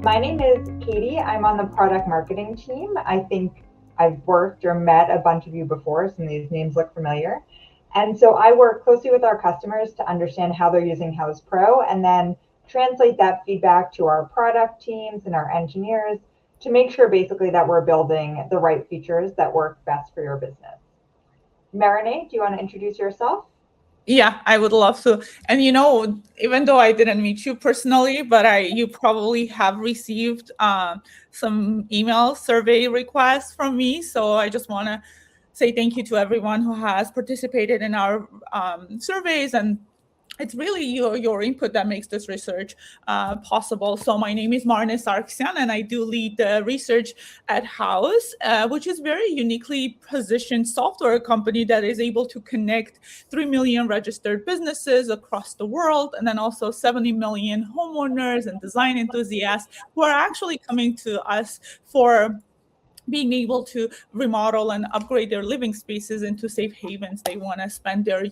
My name is Katie. I'm on the product marketing team. I think I've worked or met a bunch of you before. Some of these names look familiar. And so I work closely with our customers to understand how they're using Houzz Pro and then translate that feedback to our product teams and our engineers to make sure basically that we're building the right features that work best for your business. Marinate, do you want to introduce yourself? Yeah, I would love to. And even though I didn't meet you personally, but you probably have received some email survey requests from me. So I just want to say thank you to everyone who has participated in our surveys, and it's really your input that makes this research possible. So my name is Marne Sargsyan, and I do lead the research at Houzz, which is very uniquely positioned software company that is able to connect 3 million registered businesses across the world, and then also 70 million homeowners and design enthusiasts who are actually coming to us for being able to remodel and upgrade their living spaces into safe havens they want to spend their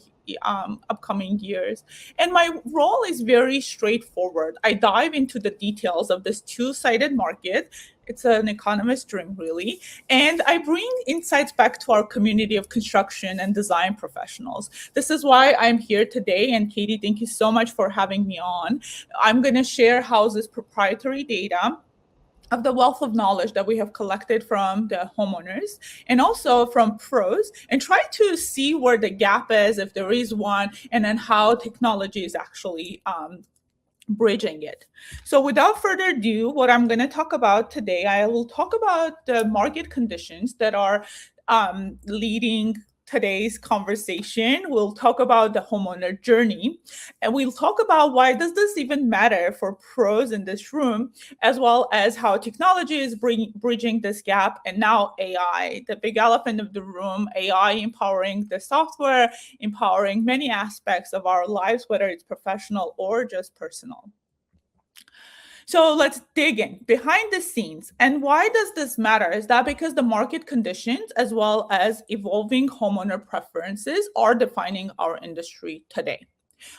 upcoming years. And my role is very straightforward. I dive into the details of this two-sided market. It's an economist's dream, really. And I bring insights back to our community of construction and design professionals. This is why I'm here today. And Katie, thank you so much for having me on. I'm going to share Houzz's proprietary data of the wealth of knowledge that we have collected from the homeowners and also from pros, and try to see where the gap is, if there is one, and then how technology is actually bridging it. So without further ado, what I'm going to talk about today, I will talk about the market conditions that are leading today's conversation. We'll talk about the homeowner journey, and we'll talk about why does this even matter for pros in this room, as well as how technology is bridging this gap, and now AI, the big elephant of the room, AI empowering the software, empowering many aspects of our lives, whether it's professional or just personal. So let's dig in behind the scenes. And why does this matter? Is that because the market conditions as well as evolving homeowner preferences are defining our industry today.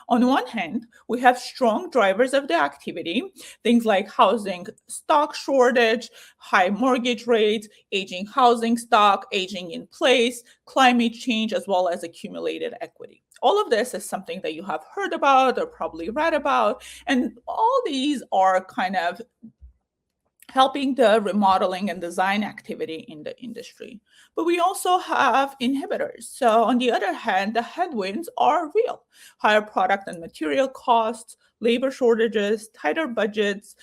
On one hand, we have strong drivers of the activity, things like housing stock shortage, high mortgage rates, aging housing stock, aging in place, climate change, as well as accumulated equity. All of this is something that you have heard about or probably read about, and all these are kind of helping the remodeling and design activity in the industry. But we also have inhibitors. So on the other hand, the headwinds are real. Higher product and material costs, labor shortages, tighter budgets,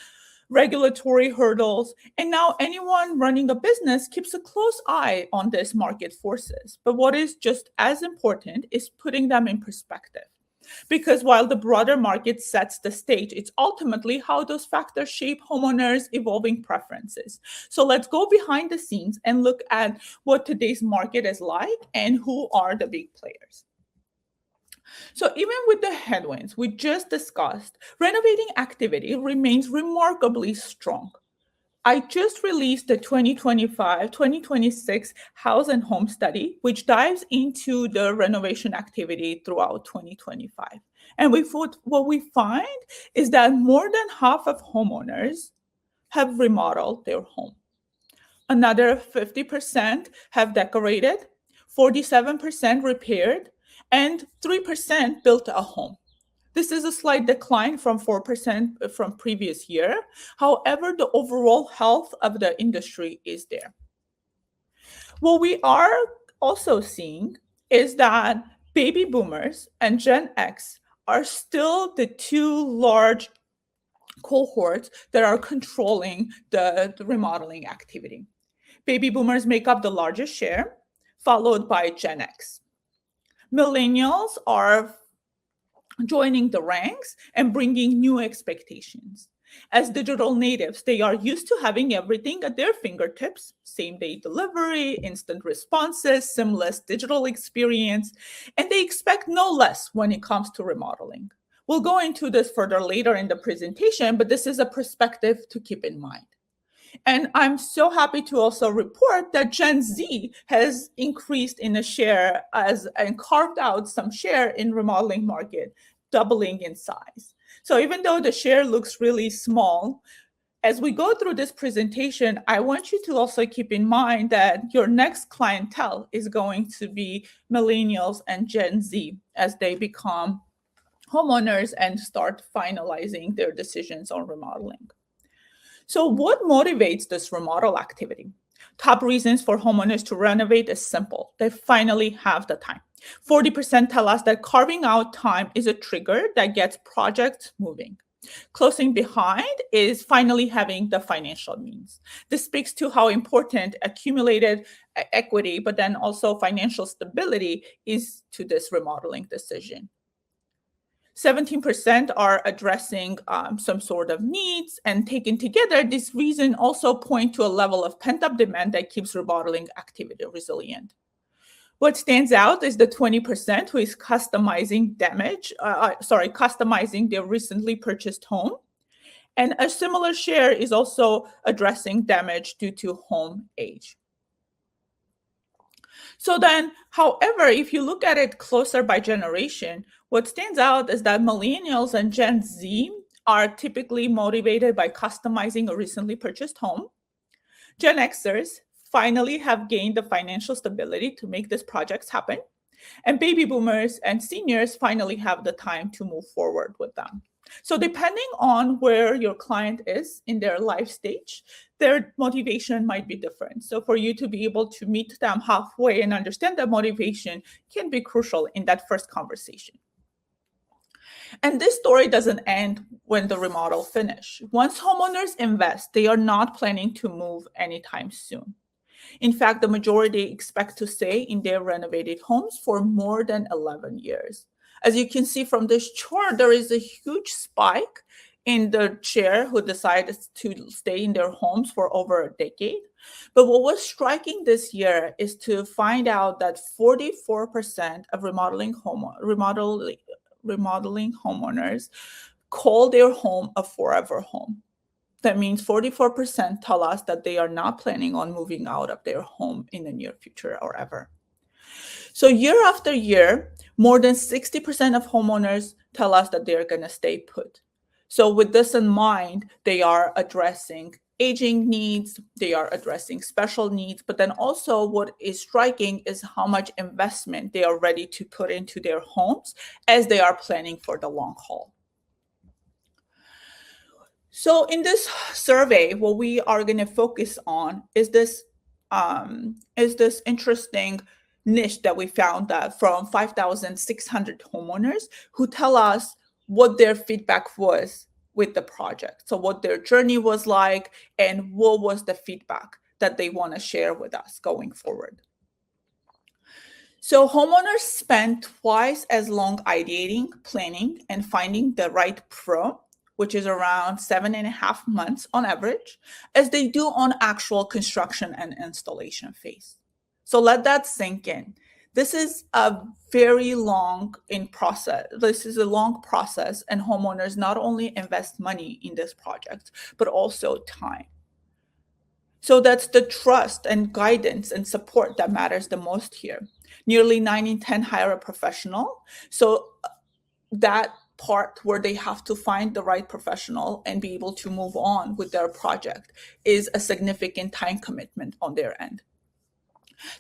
regulatory hurdles, and now anyone running a business keeps a close eye on these market forces. But what is just as important is putting them in perspective. Because while the broader market sets the stage, it's ultimately how those factors shape homeowners' evolving preferences. So let's go behind the scenes and look at what today's market is like and who are the big players. So even with the headwinds we just discussed, renovating activity remains remarkably strong. I just released the 2025-2026 House and Home Study, which dives into the renovation activity throughout 2025. And what we find is that more than half of homeowners have remodeled their home. Another 50% have decorated, 47% repaired, and 3% built a home. This is a slight decline from 4% from previous year. However, the overall health of the industry is there. What we are also seeing is that baby boomers and Gen X are still the two large cohorts that are controlling the remodeling activity. Baby boomers make up the largest share, followed by Gen X. Millennials are joining the ranks and bringing new expectations. As digital natives, they are used to having everything at their fingertips, same-day delivery, instant responses, seamless digital experience, and they expect no less when it comes to remodeling. We'll go into this further later in the presentation, but this is a perspective to keep in mind. And I'm so happy to also report that Gen Z has increased in a share and carved out some share in remodeling market, doubling in size. So even though the share looks really small, As we go through this presentation, I want you to also keep in mind that your next clientele is going to be millennials and Gen Z as they become homeowners and start finalizing their decisions on remodeling. So what motivates this remodel activity? Top reasons for homeowners to renovate is simple. They finally have the time. 40% tell us that carving out time is a trigger that gets projects moving. Closing behind is finally having the financial means. This speaks to how important accumulated equity, but then also financial stability is to this remodeling decision. 17% are addressing some sort of needs, and taken together, this reason also point to a level of pent-up demand that keeps remodeling activity resilient. What stands out is the 20% who is customizing their recently purchased home. And a similar share is also addressing damage due to home age. So then, however, if you look at it closer by generation, what stands out is that millennials and Gen Z are typically motivated by customizing a recently purchased home. Gen Xers finally have gained the financial stability to make these projects happen. And baby boomers and seniors finally have the time to move forward with them. So depending on where your client is in their life stage, their motivation might be different. So for you to be able to meet them halfway and understand their motivation can be crucial in that first conversation. And this story doesn't end when the remodel finishes. Once homeowners invest, they are not planning to move anytime soon. In fact, the majority expect to stay in their renovated homes for more than 11 years. As you can see from this chart, there is a huge spike in the share who decided to stay in their homes for over a decade. But what was striking this year is to find out that 44% of remodeling homeowners call their home a forever home. That means 44% tell us that they are not planning on moving out of their home in the near future or ever. So year after year, more than 60% of homeowners tell us that they're going to stay put. So with this in mind, they are addressing aging needs, they are addressing special needs, but then also what is striking is how much investment they are ready to put into their homes as they are planning for the long haul. So in this survey, what we are going to focus on is this interesting niche that we found that from 5,600 homeowners who tell us what their feedback was with the project. So what their journey was like and what was the feedback that they want to share with us going forward. So homeowners spend twice as long ideating, planning, and finding the right pro, which is around 7.5 months on average, as they do on actual construction and installation phase. So let that sink in. This is a very long process. This is a long process, and homeowners not only invest money in this project, but also time. So that's the trust and guidance and support that matters the most here. Nearly 9 in 10 hire a professional. So that part where they have to find the right professional and be able to move on with their project is a significant time commitment on their end.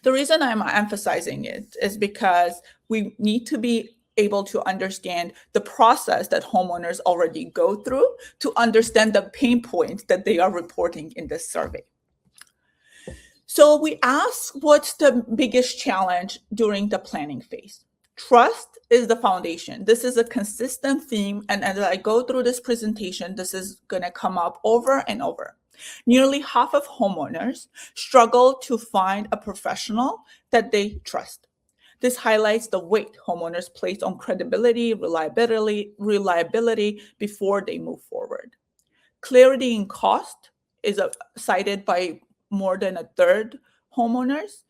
The reason I'm emphasizing it is because we need to be able to understand the process that homeowners already go through to understand the pain points that they are reporting in this survey. So we ask, what's the biggest challenge during the planning phase? Trust is the foundation. This is a consistent theme, and as I go through this presentation, this is going to come up over and over. Nearly half of homeowners struggle to find a professional that they trust. This highlights the weight homeowners place on credibility, reliability before they move forward. Clarity in cost is cited by more than a third homeowners.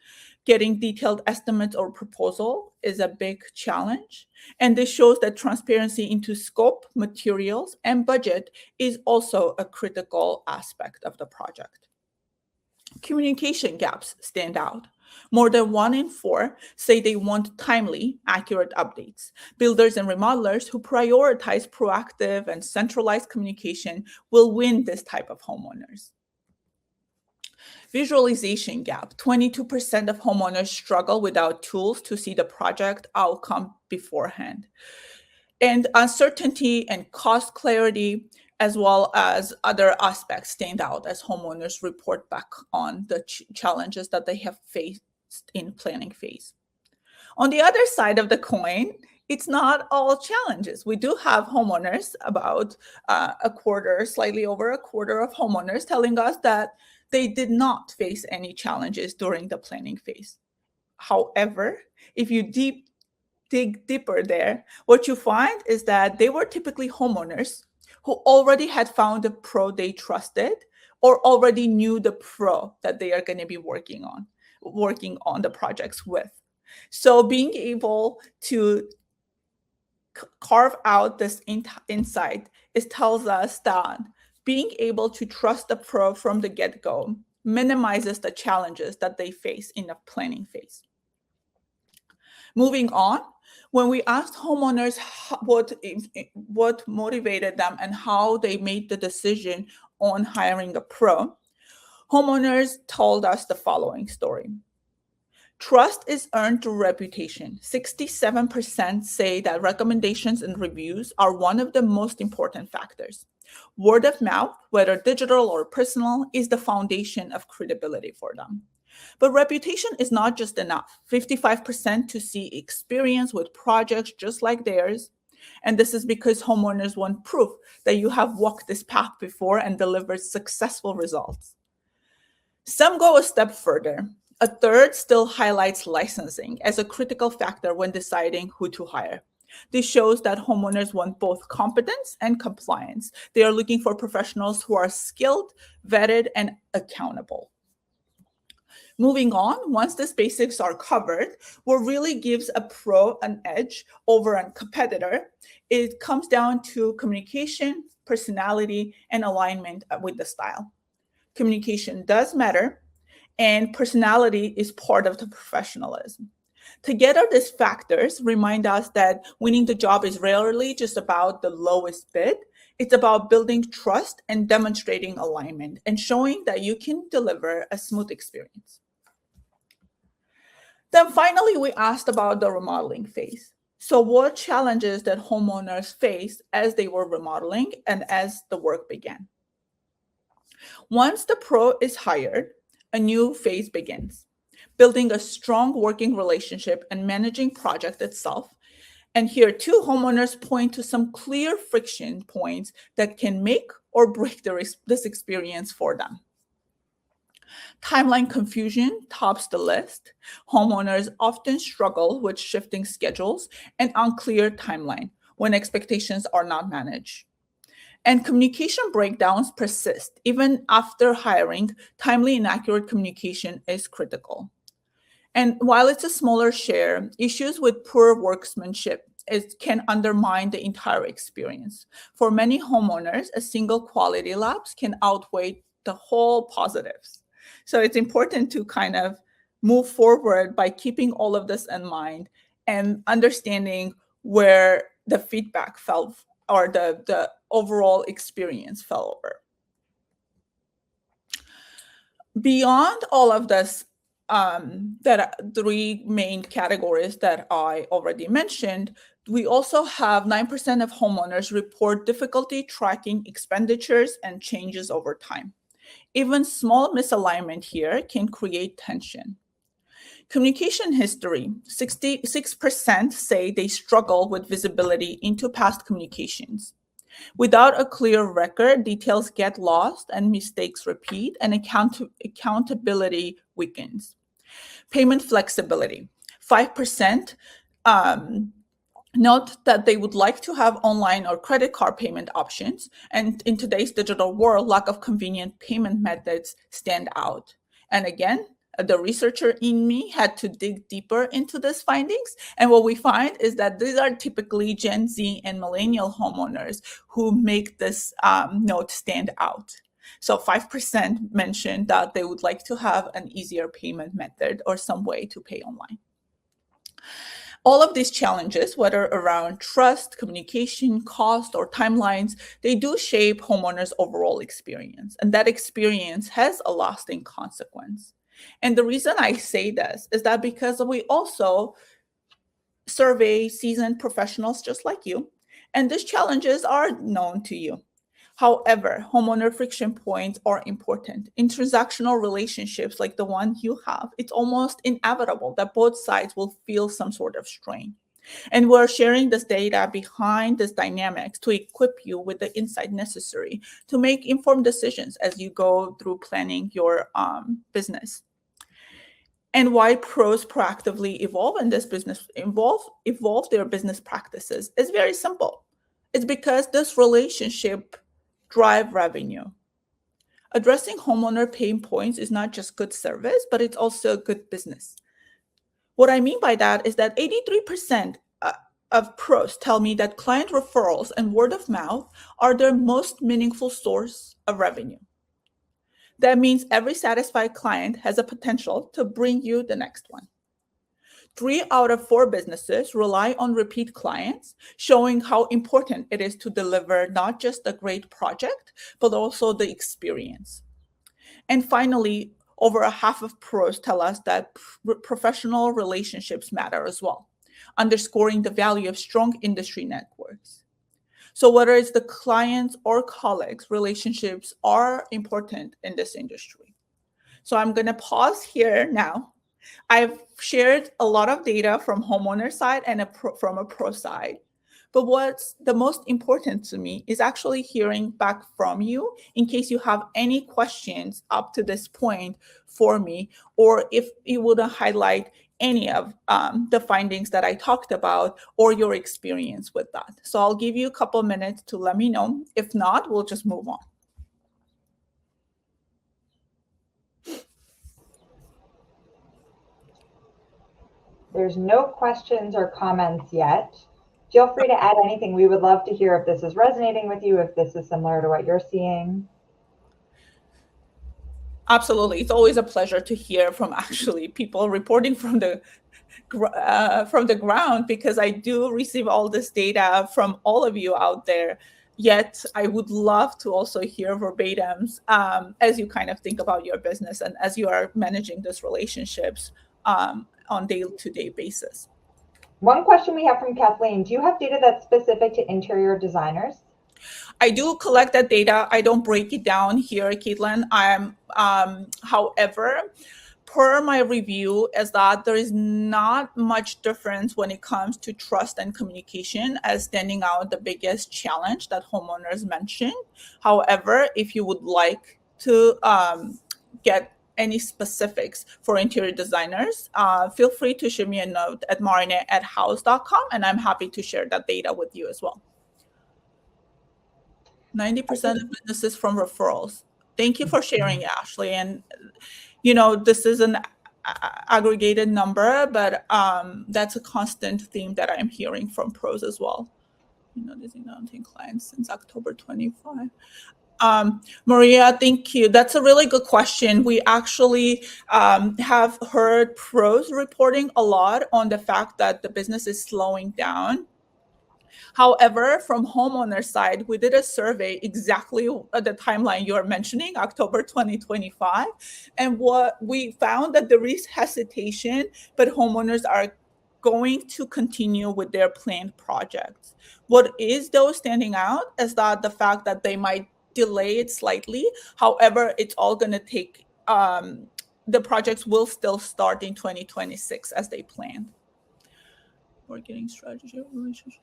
Getting detailed estimates or proposal is a big challenge. And this shows that transparency into scope, materials, and budget is also a critical aspect of the project. Communication gaps stand out. More than 1 in 4 say they want timely, accurate updates. Builders and remodelers who prioritize proactive and centralized communication will win this type of homeowners. Visualization gap. 22% of homeowners struggle without tools to see the project outcome beforehand. And uncertainty and cost clarity, as well as other aspects, stand out as homeowners report back on the challenges that they have faced in planning phase. On the other side of the coin, it's not all challenges. We do have homeowners, about a quarter, slightly over a quarter of homeowners telling us that they did not face any challenges during the planning phase. However, if you dig deeper there, what you find is that they were typically homeowners who already had found a pro they trusted or already knew the pro that they are going to be working on the projects with. So being able to carve out this insight, it tells us that being able to trust the pro from the get-go minimizes the challenges that they face in the planning phase. Moving on, when we asked homeowners what motivated them and how they made the decision on hiring a pro, homeowners told us the following story. Trust is earned through reputation. 67% say that recommendations and reviews are one of the most important factors. Word of mouth, whether digital or personal, is the foundation of credibility for them. But reputation is not just enough. 55% to see experience with projects just like theirs. And this is because homeowners want proof that you have walked this path before and delivered successful results. Some go a step further. A third still highlights licensing as a critical factor when deciding who to hire. This shows that homeowners want both competence and compliance. They are looking for professionals who are skilled, vetted, and accountable. Moving on, once these basics are covered, what really gives a pro an edge over a competitor, it comes down to communication, personality, and alignment with the style. Communication does matter, and personality is part of the professionalism. Together, these factors remind us that winning the job is rarely just about the lowest bid. It's about building trust and demonstrating alignment and showing that you can deliver a smooth experience. Then finally, we asked about the remodeling phase. So what challenges that homeowners faced as they were remodeling and as the work began? Once the pro is hired, a new phase begins, building a strong working relationship and managing project itself. And here too, homeowners point to some clear friction points that can make or break this experience for them. Timeline confusion tops the list. Homeowners often struggle with shifting schedules and unclear timeline when expectations are not managed. And communication breakdowns persist. Even after hiring, timely and accurate communication is critical. And while it's a smaller share, issues with poor workmanship can undermine the entire experience. For many homeowners, a single quality lapse can outweigh the whole positives. So it's important to kind of move forward by keeping all of this in mind and understanding where the feedback fell or the overall experience fell over. Beyond all of this, that three main categories that I already mentioned, we also have 9% of homeowners report difficulty tracking expenditures and changes over time. Even small misalignment here can create tension. Communication history, 66% say they struggle with visibility into past communications. Without a clear record, details get lost and mistakes repeat, and accountability weakens. Payment flexibility, 5% note that they would like to have online or credit card payment options. And in today's digital world, lack of convenient payment methods stand out. And again, the researcher in me had to dig deeper into these findings. And what we find is that these are typically Gen Z and millennial homeowners who make this note stand out. So 5% mentioned that they would like to have an easier payment method or some way to pay online. All of these challenges, whether around trust, communication, cost, or timelines, they do shape homeowners' overall experience. And that experience has a lasting consequence. And the reason I say this is that because we also survey seasoned professionals just like you, and these challenges are known to you. However, homeowner friction points are important. In transactional relationships like the one you have, it's almost inevitable that both sides will feel some sort of strain. And we're sharing this data behind this dynamics to equip you with the insight necessary to make informed decisions as you go through planning your business. And why pros proactively evolve in this business, evolve their business practices is very simple. It's because this relationship drive revenue. Addressing homeowner pain points is not just good service, but it's also good business. What I mean by that is that 83% of pros tell me that client referrals and word of mouth are their most meaningful source of revenue. That means every satisfied client has a potential to bring you the next one. 3 out of 4 businesses rely on repeat clients, showing how important it is to deliver not just a great project, but also the experience. And finally, over a half of pros tell us that professional relationships matter as well, underscoring the value of strong industry networks. So whether it's the clients or colleagues, relationships are important in this industry. So I'm going to pause here now. I've shared a lot of data from homeowner side and from a pro side. But what's the most important to me is actually hearing back from you in case you have any questions up to this point for me, or if you would highlight any of the findings that I talked about or your experience with that. So I'll give you a couple minutes to let me know. If not, we'll just move on. There's no questions or comments yet. Feel free to add anything. We would love to hear if this is resonating with you, if this is similar to what you're seeing. Absolutely. It's always a pleasure to hear from actually people reporting from the ground, because I do receive all this data from all of you out there. Yet I would love to also hear verbatims as you kind of think about your business and as you are managing these relationships on day-to-day basis. One question we have from Kathleen: do you have data that's specific to interior designers? I do collect that data. I don't break it down here, Caitlin. However, per my review, is that there is not much difference when it comes to trust and communication as standing out the biggest challenge that homeowners mention. However, if you would like to get any specifics for interior designers, feel free to shoot me a note at marina@houzz.com, and I'm happy to share that data with you as well. 90% of businesses from referrals. Thank you for sharing, Ashley. And, this is an aggregated number, but that's a constant theme that I'm hearing from pros as well. Noticing clients since October 25. Maria, thank you. That's a really good question. We actually have heard pros reporting a lot on the fact that the business is slowing down. However, from homeowner side, we did a survey exactly at the timeline you're mentioning, October 2025. And what we found that there is hesitation, but homeowners are going to continue with their planned projects. What is though standing out is that the fact that they might delay it slightly. However, it's all going to take, the projects will still start in 2026 as they planned. Marketing strategy, relationship.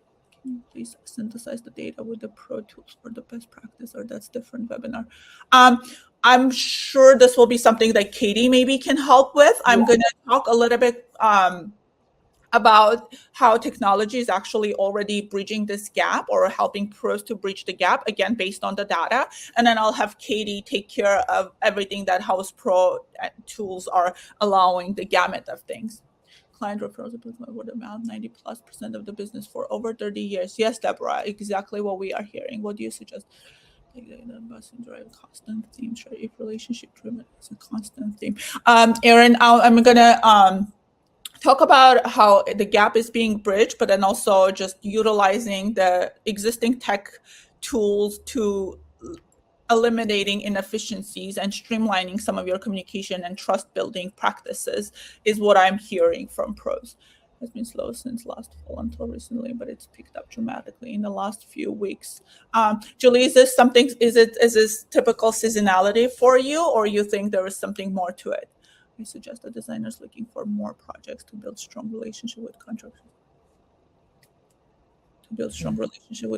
Please synthesize the data with the pro tools for the best practice, or that's different webinar. I'm sure this will be something that Katie maybe can help with. I'm going to talk a little bit about how technology is actually already bridging this gap or helping pros to bridge the gap, again, based on the data. And then I'll have Katie take care of everything that Houzz Pro tools are allowing, the gamut of things. Client referrals word of mouth, 90+% of the business for over 30 years. Yes, Deborah, exactly what we are hearing. What do you suggest? Drive constant theme. If relationship driven is a constant theme. Erin, I'm gonna talk about how the gap is being bridged, but then also just utilizing the existing tech tools to eliminating inefficiencies and streamlining some of your communication and trust building practices is what I'm hearing from pros. Has been slow since last fall until recently, but it's picked up dramatically in the last few weeks. Julie, is this something? Is this typical seasonality for you, or you think there is something more to it? I suggest that designers looking for more projects to build strong relationship with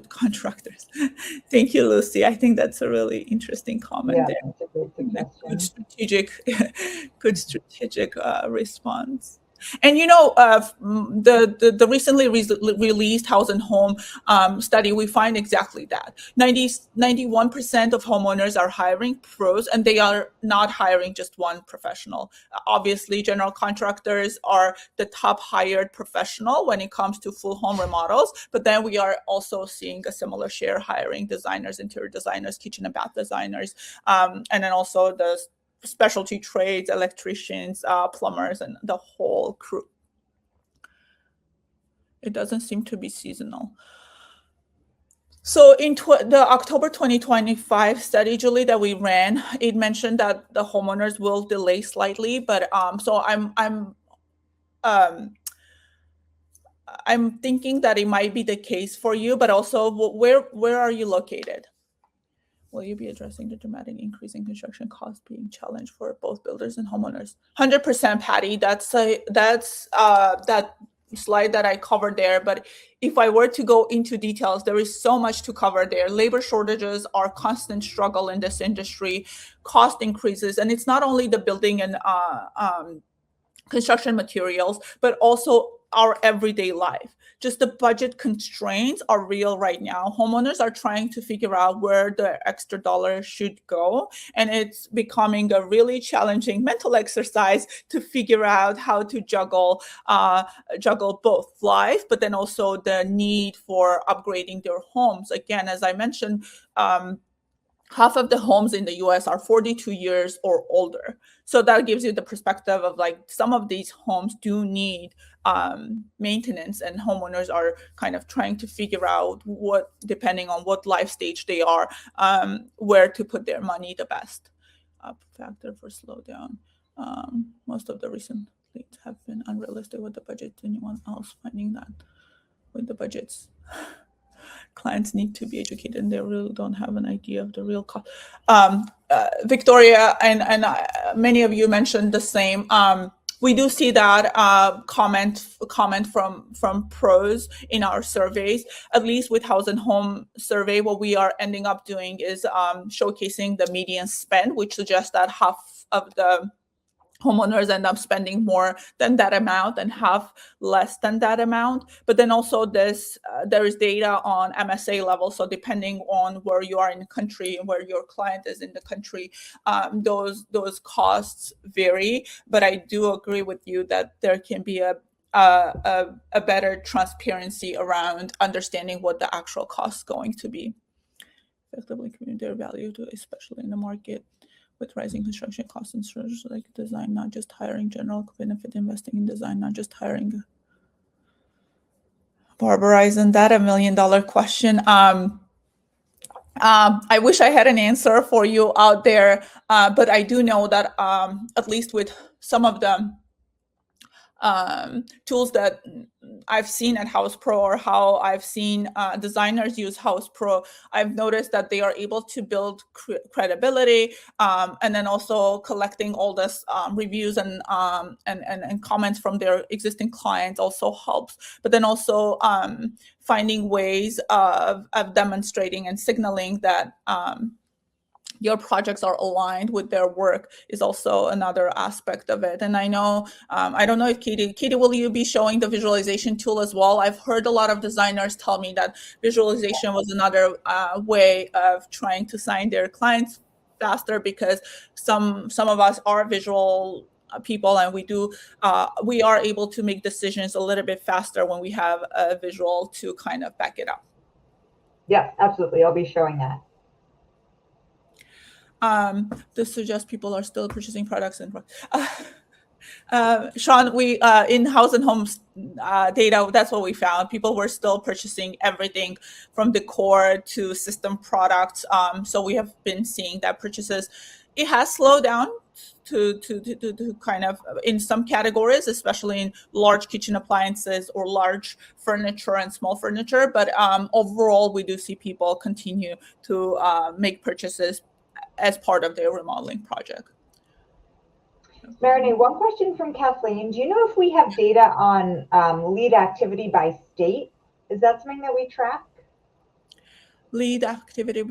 contractors. Thank you, Lucy. I think that's a really interesting comment. Yeah, that's a great suggestion. Good strategic response. And the recently released House and Home study, we find exactly that 91% of homeowners are hiring pros, and they are not hiring just one professional. Obviously, general contractors are the top hired professional when it comes to full home remodels, but then we are also seeing a similar share hiring designers, interior designers, kitchen and bath designers, and then also the specialty trades, electricians, plumbers, and the whole crew. It doesn't seem to be seasonal. So in the October 2025 study, Julie, that we ran, it mentioned that the homeowners will delay slightly, but so I'm thinking that it might be the case for you, but also where are you located? Will you be addressing the dramatic increase in construction costs being challenged for both builders and homeowners? 100%, Patty. That's that slide that I covered there. But if I were to go into details, there is so much to cover there. Labor shortages are a constant struggle in this industry. Cost increases, and it's not only the building and construction materials, but also our everyday life. Just the budget constraints are real right now. Homeowners are trying to figure out where the extra dollar should go. And it's becoming a really challenging mental exercise to figure out how to juggle both life, but then also the need for upgrading their homes. Again, as I mentioned, half of the homes in the US are 42 years or older. So that gives you the perspective of like some of these homes do need maintenance, and homeowners are kind of trying to figure out what, depending on what life stage they are, where to put their money the best. Factor for slowdown. Most of the recent leads have been unrealistic with the budget. Anyone else finding that with the budgets? Clients need to be educated, and they really don't have an idea of the real cost. Victoria and many of you mentioned the same. We do see that comment from pros in our surveys. At least with House and Home survey, what we are ending up doing is showcasing the median spend, which suggests that half of the homeowners end up spending more than that amount and half less than that amount. But then also there is data on MSA level. So depending on where you are in the country and where your client is in the country, those costs vary. But I do agree with you that there can be a better transparency around understanding what the actual cost is going to be. Effectively communicate their value to, especially in the market with rising construction costs and strategies like design, not just hiring, general benefit investing in design, not just hiring. Barbara, isn't that $1 million question? I wish I had an answer for you out there, but I do know that at least with some of the tools that I've seen at Houzz Pro, or how I've seen designers use Houzz Pro, I've noticed that they are able to build credibility, and then also collecting all this reviews and comments from their existing clients also helps. But then also finding ways of demonstrating and signaling that your projects are aligned with their work is also another aspect of it. And I know, I don't know if Katie, will you be showing the visualization tool as well? I've heard a lot of designers tell me that visualization was another way of trying to sign their clients faster, because some of us are visual people, and we are able to make decisions a little bit faster when we have a visual to kind of back it up. Yeah, absolutely. I'll be showing that. This suggests people are still purchasing products and Sean, we in House and Homes data, that's what we found. People were still purchasing everything from decor to system products. So we have been seeing that purchases, it has slowed down to kind of in some categories, especially in large kitchen appliances or large furniture and small furniture. But overall, we do see people continue to make purchases as part of their remodeling project. Marinee, one question from Kathleen. Do you know if we have data on lead activity by state? Is that something that we track? Lead activity.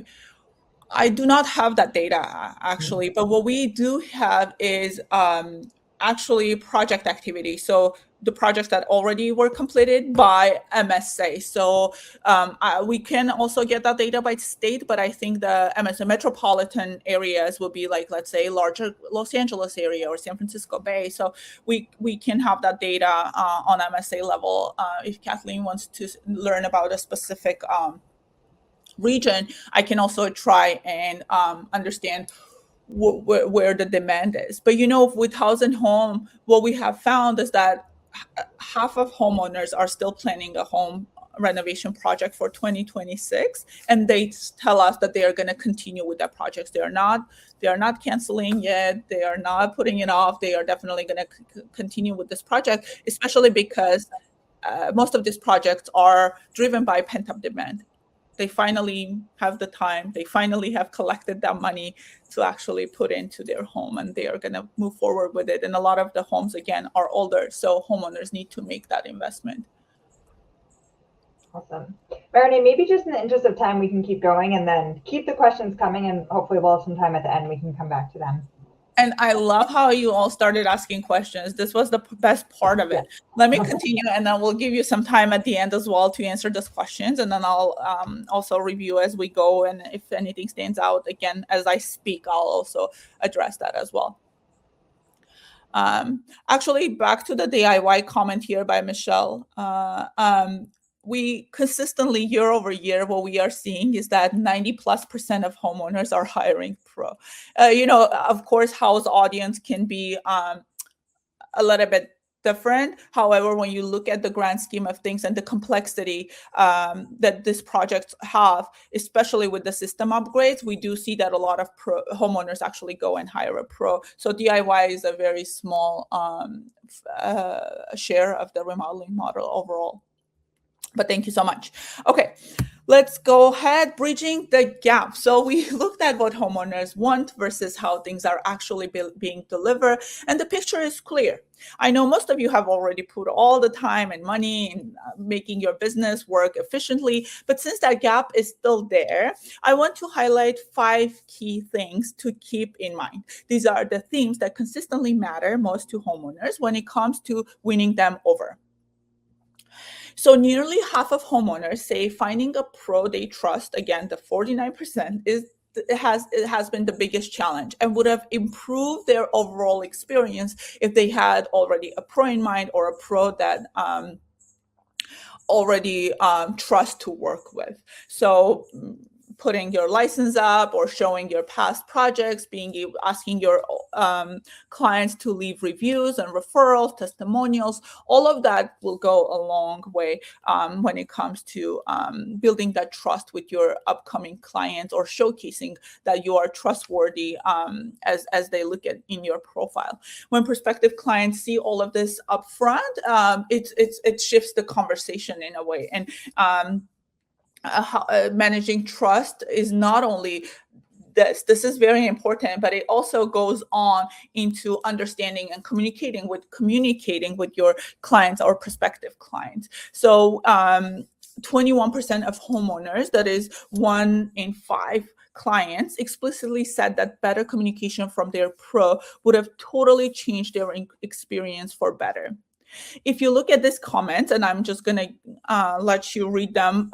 I do not have that data actually, but what we do have is actually project activity. So the projects that already were completed by MSA. So we can also get that data by state, but I think the MSA metropolitan areas will be like, let's say, larger Los Angeles area or San Francisco Bay. So we can have that data on MSA level. If Kathleen wants to learn about a specific region, I can also try and understand where the demand is. But with House and Home, what we have found is that half of homeowners are still planning a home renovation project for 2026, and they tell us that they are going to continue with that project. They are not canceling yet. They are not putting it off. They are definitely going to continue with this project, especially because most of these projects are driven by pent-up demand. They finally have the time, they finally have collected that money to actually put into their home, and they are going to move forward with it. And a lot of the homes, again, are older, so homeowners need to make that investment. Awesome. Marinee, maybe just in the interest of time, we can keep going and then keep the questions coming, and hopefully we'll have some time at the end, we can come back to them. And I love how you all started asking questions. This was the best part of it. Let me continue, and then we'll give you some time at the end as well to answer those questions. And then I'll also review as we go. And if anything stands out, again, as I speak, I'll also address that as well. Actually, back to the DIY comment here by Michelle. We consistently year over year, what we are seeing is that 90+% of homeowners are hiring pro. Of course, house audience can be a little bit different. However, when you look at the grand scheme of things and the complexity that these projects have, especially with the system upgrades, we do see that a lot of homeowners actually go and hire a pro. So DIY is a very small share of the remodeling model overall. But thank you so much. Okay, let's go ahead, bridging the gap. So we looked at what homeowners want versus how things are actually being delivered, and the picture is clear. I know most of you have already put all the time and money in making your business work efficiently, but since that gap is still there, I want to highlight 5 key things to keep in mind. These are the themes that consistently matter most to homeowners when it comes to winning them over. So nearly half of homeowners say finding a pro they trust, again, the 49%, it has been the biggest challenge and would have improved their overall experience if they had already a pro in mind or a pro that already trust to work with. So putting your license up or showing your past projects, asking your clients to leave reviews and referrals, testimonials, all of that will go a long way when it comes to building that trust with your upcoming clients or showcasing that you are trustworthy as they look at in your profile. When prospective clients see all of this upfront, it shifts the conversation in a way. And managing trust is not only this is very important, but it also goes on into understanding and communicating with your clients or prospective clients. So 21% of homeowners, that is 1 in 5 clients, explicitly said that better communication from their pro would have totally changed their experience for better. If you look at this comment, and I'm just going to let you read them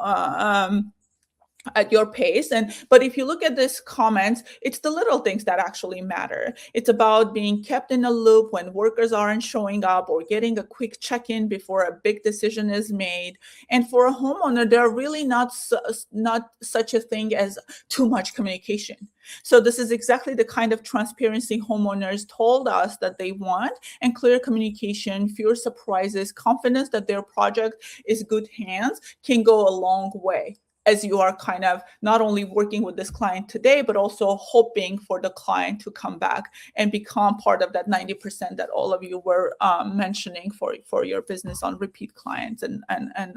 at your pace. But if you look at this comments, it's the little things that actually matter. It's about being kept in a loop when workers aren't showing up, or getting a quick check-in before a big decision is made. And for a homeowner, there are really not such a thing as too much communication. So this is exactly the kind of transparency homeowners told us that they want, and clear communication, fewer surprises, confidence that their project is good hands can go a long way, as you are kind of not only working with this client today, but also hoping for the client to come back and become part of that 90% that all of you were mentioning for your business on repeat clients and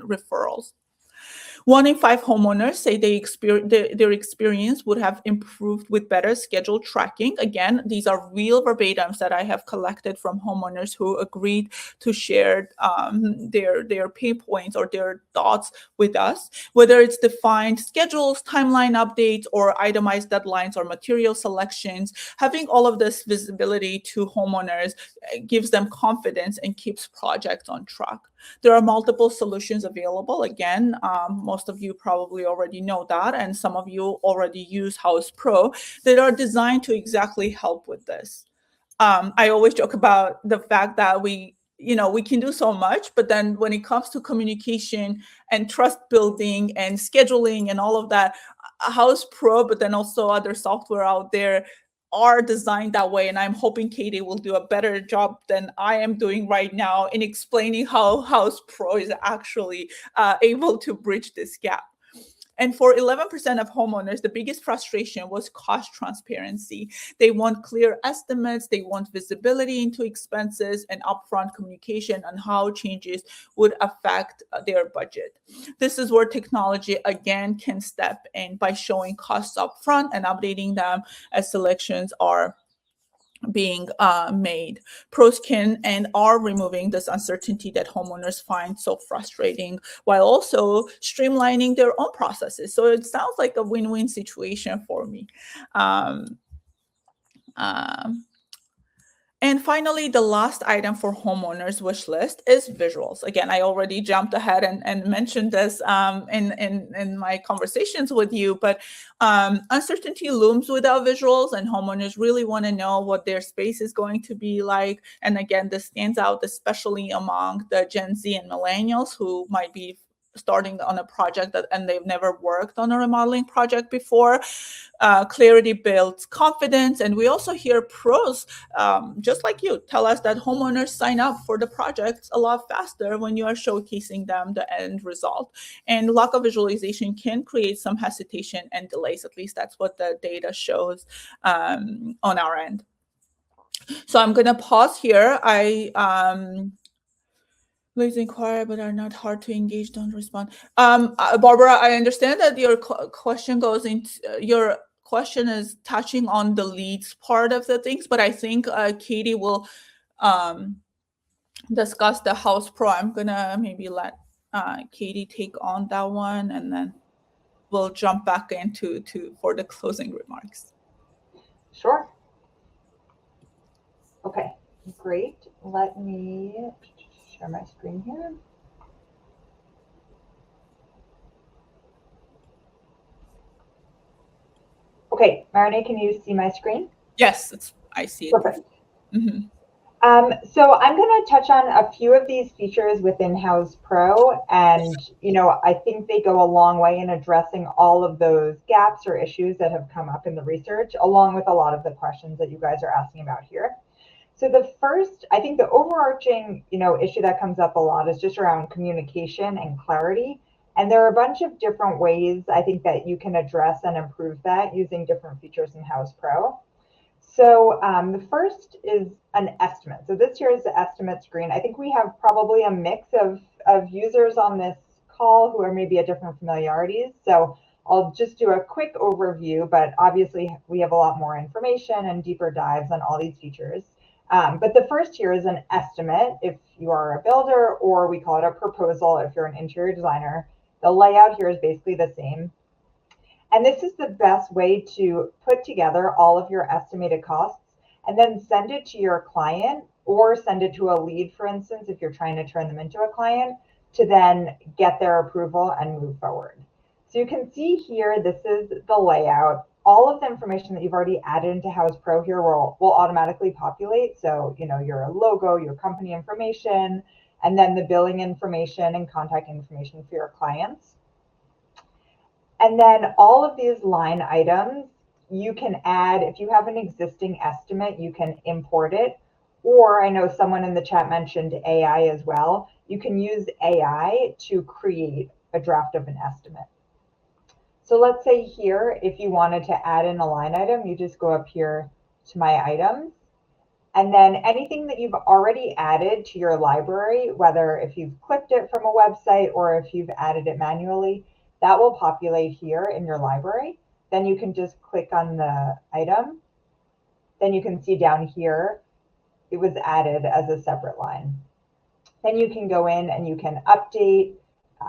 referrals. 1 in 5 homeowners say their experience would have improved with better schedule tracking. Again, these are real verbatims that I have collected from homeowners who agreed to share their pain points or their thoughts with us. Whether it's defined schedules, timeline updates, or itemized deadlines or material selections, having all of this visibility to homeowners gives them confidence and keeps projects on track. There are multiple solutions available. Again, most of you probably already know that, and some of you already use Houzz Pro, that are designed to exactly help with this. I always joke about the fact that we can do so much, but then when it comes to communication and trust building and scheduling and all of that, Houzz Pro, but then also other software out there, are designed that way. And I'm hoping Katie will do a better job than I am doing right now in explaining how Houzz Pro is actually able to bridge this gap. And for 11% of homeowners, the biggest frustration was cost transparency. They want clear estimates, they want visibility into expenses, and upfront communication on how changes would affect their budget. This is where technology, again, can step in by showing costs upfront and updating them as selections are being made. Pros can and are removing this uncertainty that homeowners find so frustrating, while also streamlining their own processes. So it sounds like a win-win situation for me. Um, um, And finally, the last item for homeowners wish list is visuals. Again, I already jumped ahead and mentioned this in my conversations with you, but uncertainty looms without visuals, and homeowners really want to know what their space is going to be like. And again, this stands out especially among the Gen Z and millennials who might be starting on a project and they've never worked on a remodeling project before. Clarity builds confidence. And we also hear pros, just like you, tell us that homeowners sign up for the projects a lot faster when you are showcasing them the end result. And lack of visualization can create some hesitation and delays. At least that's what the data shows on our end. So I'm going to pause here. Please inquire, but are not hard to engage. Don't respond. Barbara, I understand that your question goes into your question is touching on the leads part of the things, but I think Katie will discuss the Houzz Pro. I'm gonna maybe let Katie take on that one, and then we'll jump back into for the closing remarks. Sure. Okay, great. Let me share my screen here. Okay, Marinae, can you see my screen? Yes, I see it. Perfect. Mm-hmm. So I'm going to touch on a few of these features within Houzz Pro, and I think they go a long way in addressing all of those gaps or issues that have come up in the research, along with a lot of the questions that you guys are asking about here. So the first, I think the overarching, issue that comes up a lot is just around communication and clarity. And there are a bunch of different ways I think that you can address and improve that using different features in Houzz Pro. So the first is an estimate. So this here is the estimate screen. I think we have probably a mix of users on this call who are maybe at different familiarities. So I'll just do a quick overview, but obviously we have a lot more information and deeper dives on all these features. But the first here is an estimate if you are a builder, or we call it a proposal if you're an interior designer. The layout here is basically the same. And this is the best way to put together all of your estimated costs and then send it to your client, or send it to a lead, for instance, if you're trying to turn them into a client, to then get their approval and move forward. So you can see here, this is the layout. All of the information that you've already added into Houzz Pro here will automatically populate. So, your logo, your company information, and then the billing information and contact information for your clients. And then all of these line items, you can add, if you have an existing estimate, you can import it. Or I know someone in the chat mentioned AI as well. You can use AI to create a draft of an estimate. So let's say here, if you wanted to add in a line item, you just go up here to my items. And then anything that you've already added to your library, whether if you've clipped it from a website or if you've added it manually, that will populate here in your library. Then you can just click on the item. Then you can see down here, it was added as a separate line. Then you can go in and you can update.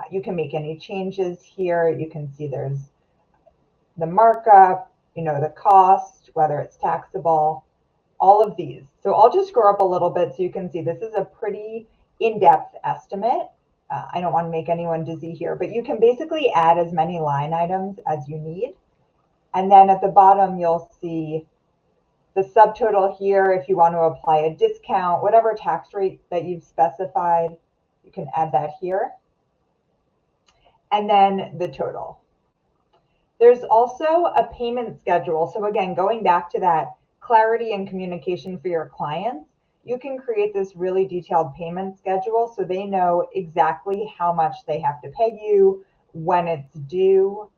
You can make any changes here. You can see there's the markup, the cost, whether it's taxable, all of these. So I'll just scroll up a little bit so you can see this is a pretty in-depth estimate. I don't want to make anyone dizzy here, but you can basically add as many line items as you need. And then at the bottom, you'll see the subtotal here. If you want to apply a discount, whatever tax rate that you've specified, you can add that here. And then the total. There's also a payment schedule. So again, going back to that clarity and communication for your clients, you can create this really detailed payment schedule so they know exactly how much they have to pay you, when it's due.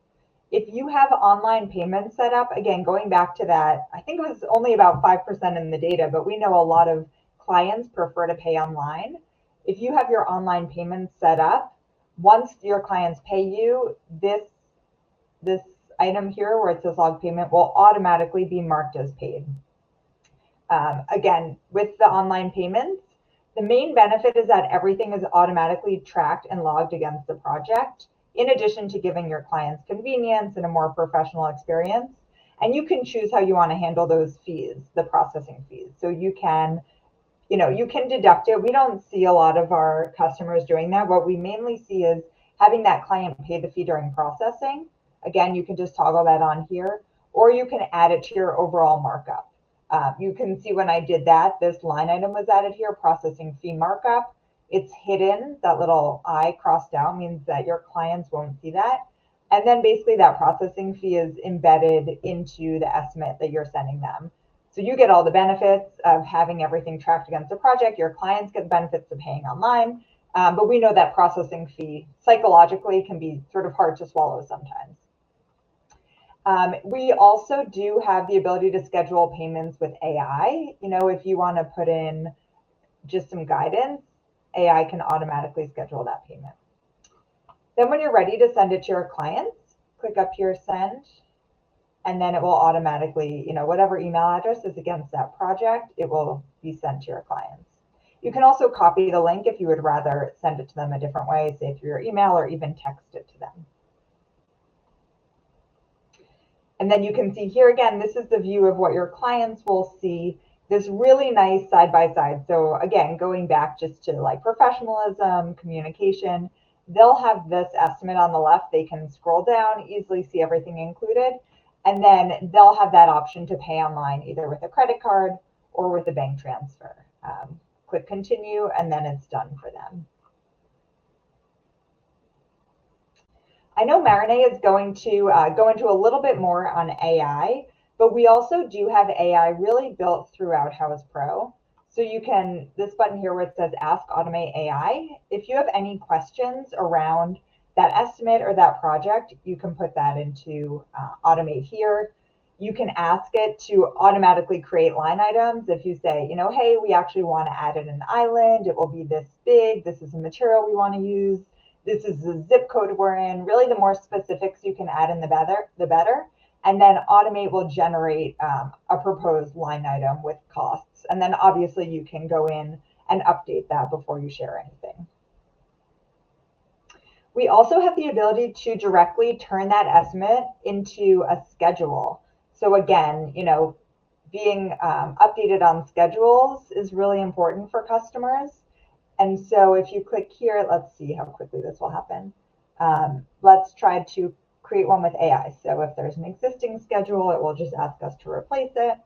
If you have online payments set up, again, going back to that, I think it was only about 5% in the data, but we know a lot of clients prefer to pay online. If you have your online payments set up, once your clients pay you, this item here where it says log payment will automatically be marked as paid. Again, with the online payments, the main benefit is that everything is automatically tracked and logged against the project, in addition to giving your clients convenience and a more professional experience. And you can choose how you want to handle those fees, the processing fees. So you can deduct it. We don't see a lot of our customers doing that. What we mainly see is having that client pay the fee during processing. Again, you can just toggle that on here, or you can add it to your overall markup. You can see when I did that, this line item was added here, processing fee markup. It's hidden. That little I crossed out means that your clients won't see that. And then basically that processing fee is embedded into the estimate that you're sending them. So you get all the benefits of having everything tracked against the project. Your clients get the benefits of paying online. But we know that processing fee psychologically can be sort of hard to swallow sometimes. We also do have the ability to schedule payments with AI. If you want to put in just some guidance, AI can automatically schedule that payment. Then when you're ready to send it to your clients, click up here, send, and then it will automatically, whatever email address is against that project, it will be sent to your clients. You can also copy the link if you would rather send it to them a different way, say through your email, or even text it to them. And then you can see here again, this is the view of what your clients will see, this really nice side by side. So again, going back just to like professionalism, communication, they'll have this estimate on the left. They can scroll down, easily see everything included. And then they'll have that option to pay online, either with a credit card or with a bank transfer. Click continue, and then it's done for them. I know Marinee is going to go into a little bit more on AI, but we also do have AI really built throughout Houzz Pro. So you can, this button here where it says Ask Automate AI, if you have any questions around that estimate or that project, you can put that into Automate here. You can ask it to automatically create line items. If you say, hey, we actually want to add in an island, it will be this big, this is the material we want to use, this is the zip code we're in. Really, the more specifics you can add in, the better. And then Automate will generate a proposed line item with costs. And then obviously you can go in and update that before you share anything. We also have the ability to directly turn that estimate into a schedule. So again, being updated on schedules is really important for customers. And so if you click here, let's see how quickly this will happen. Let's try to create one with AI. So if there's an existing schedule, it will just ask us to replace it.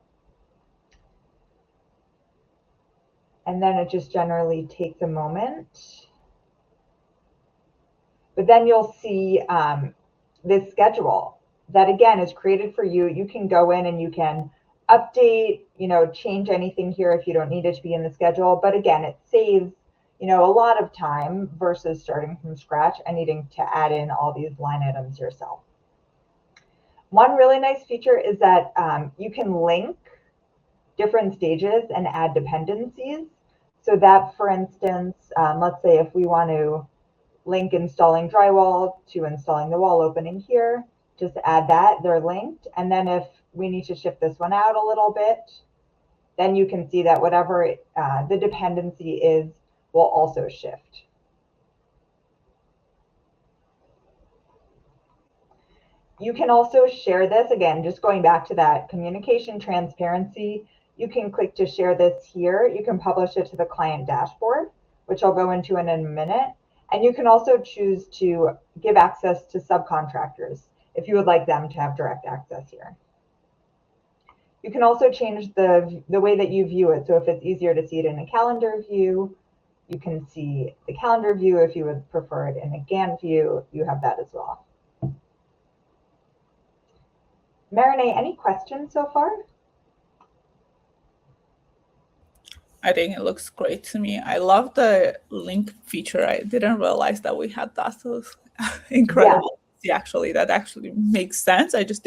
And then it just generally takes a moment. But then you'll see this schedule that again is created for you. You can go in and you can update, change anything here if you don't need it to be in the schedule. But again, it saves, a lot of time versus starting from scratch and needing to add in all these line items yourself. One really nice feature is that you can link different stages and add dependencies. So that, for instance, let's say if we want to link installing drywall to installing the wall opening here, just add that, they're linked. And then if we need to shift this one out a little bit, then you can see that whatever the dependency is will also shift. You can also share this, again, just going back to that communication transparency, you can click to share this here. You can publish it to the client dashboard, which I'll go into in a minute. And you can also choose to give access to subcontractors if you would like them to have direct access here. You can also change the way that you view it. So if it's easier to see it in a calendar view, you can see the calendar view. If you would prefer it in a Gantt view, you have that as well. Marinee, any questions so far? I think it looks great to me. I love the link feature. I didn't realize that we had that. So it's incredible. Yeah. Actually, that actually makes sense. I just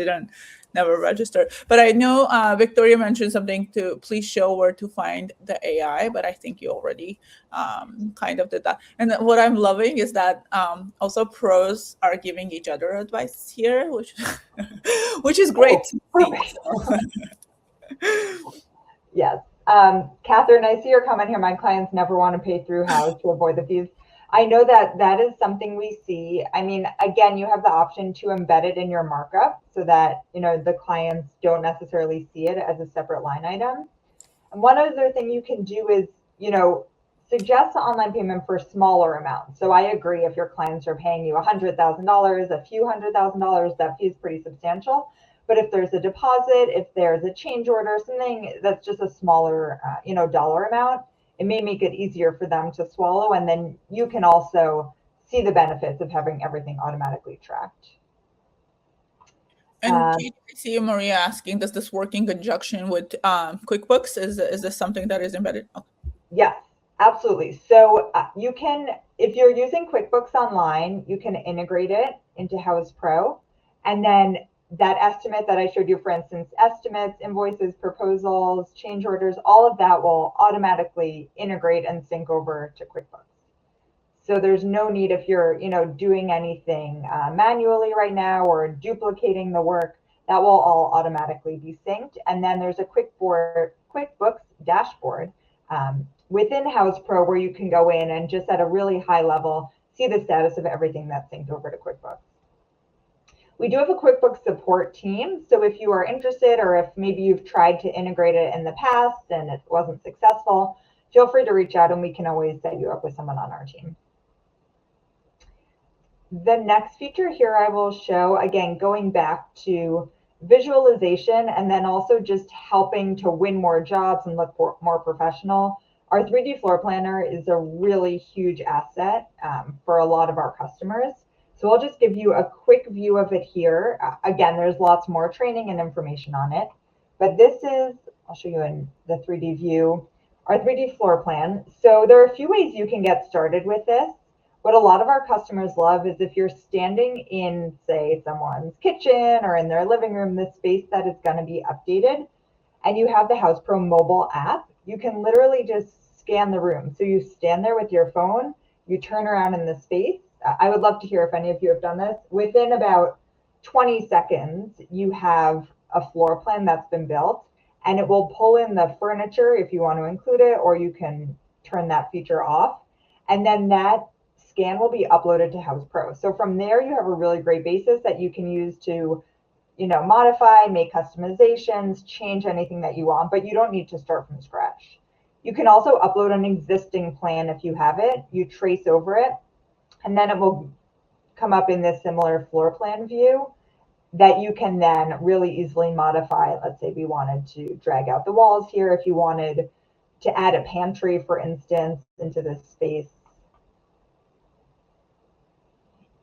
never registered. But I know Victoria mentioned something to please show where to find the AI, but I think you already kind of did that. And what I'm loving is that also pros are giving each other advice here, which is great to see. Yes. Catherine, I see your comment here. My clients never want to pay through Houzz to avoid the fees. I know that is something we see. I mean, again, you have the option to embed it in your markup so that, the clients don't necessarily see it as a separate line item. And one other thing you can do is, suggest an online payment for smaller amounts. So I agree, if your clients are paying you $100,000, a few $100,000, that fee is pretty substantial. But if there's a deposit, if there's a change order, something that's just a smaller, dollar amount, it may make it easier for them to swallow. And then you can also see the benefits of having everything automatically tracked. And I see Maria asking, does this work in conjunction with QuickBooks? Is this something that is embedded? Okay. Yes, absolutely. So you can, if you're using QuickBooks Online, you can integrate it into Houzz Pro. And then that estimate that I showed you, for instance, estimates, invoices, proposals, change orders, all of that will automatically integrate and sync over to QuickBooks. So there's no need, if you're, doing anything manually right now or duplicating the work, that will all automatically be synced. And then there's a QuickBooks dashboard within Houzz Pro where you can go in and just at a really high level see the status of everything that's synced over to QuickBooks. We do have a QuickBooks support team. So if you are interested, or if maybe you've tried to integrate it in the past and it wasn't successful, feel free to reach out and we can always set you up with someone on our team. The next feature here I will show, again, going back to visualization and then also just helping to win more jobs and look more professional. Our 3D floor planner is a really huge asset for a lot of our customers. So I'll just give you a quick view of it here. Again, there's lots more training and information on it, but this is, I'll show you in the 3D view, our 3D floor plan. So there are a few ways you can get started with this. What a lot of our customers love is if you're standing in, say, someone's kitchen or in their living room, the space that is going to be updated, and you have the Houzz Pro mobile app, you can literally just scan the room. So you stand there with your phone, you turn around in the space. I would love to hear if any of you have done this. Within about 20 seconds, you have a floor plan that's been built, and it will pull in the furniture if you want to include it, or you can turn that feature off. And then that scan will be uploaded to Houzz Pro. So from there, you have a really great basis that you can use to, modify, make customizations, change anything that you want, but you don't need to start from scratch. You can also upload an existing plan if you have it. You trace over it, and then it will come up in this similar floor plan view that you can then really easily modify. Let's say we wanted to drag out the walls here. If you wanted to add a pantry, for instance, into this space,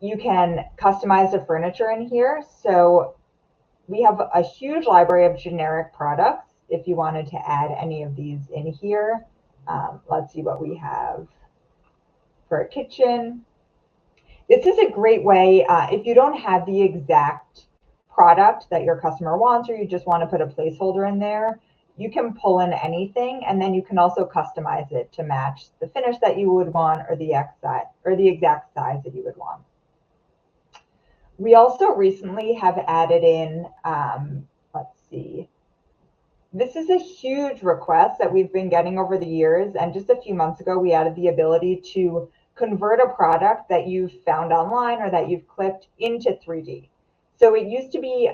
you can customize the furniture in here. So we have a huge library of generic products. If you wanted to add any of these in here, let's see what we have for a kitchen. This is a great way, if you don't have the exact product that your customer wants, or you just want to put a placeholder in there, you can pull in anything, and then you can also customize it to match the finish that you would want, or the exact size that you would want. We also recently have added in, let's see, this is a huge request that we've been getting over the years. And just a few months ago, we added the ability to convert a product that you've found online or that you've clipped into 3D. So it used to be,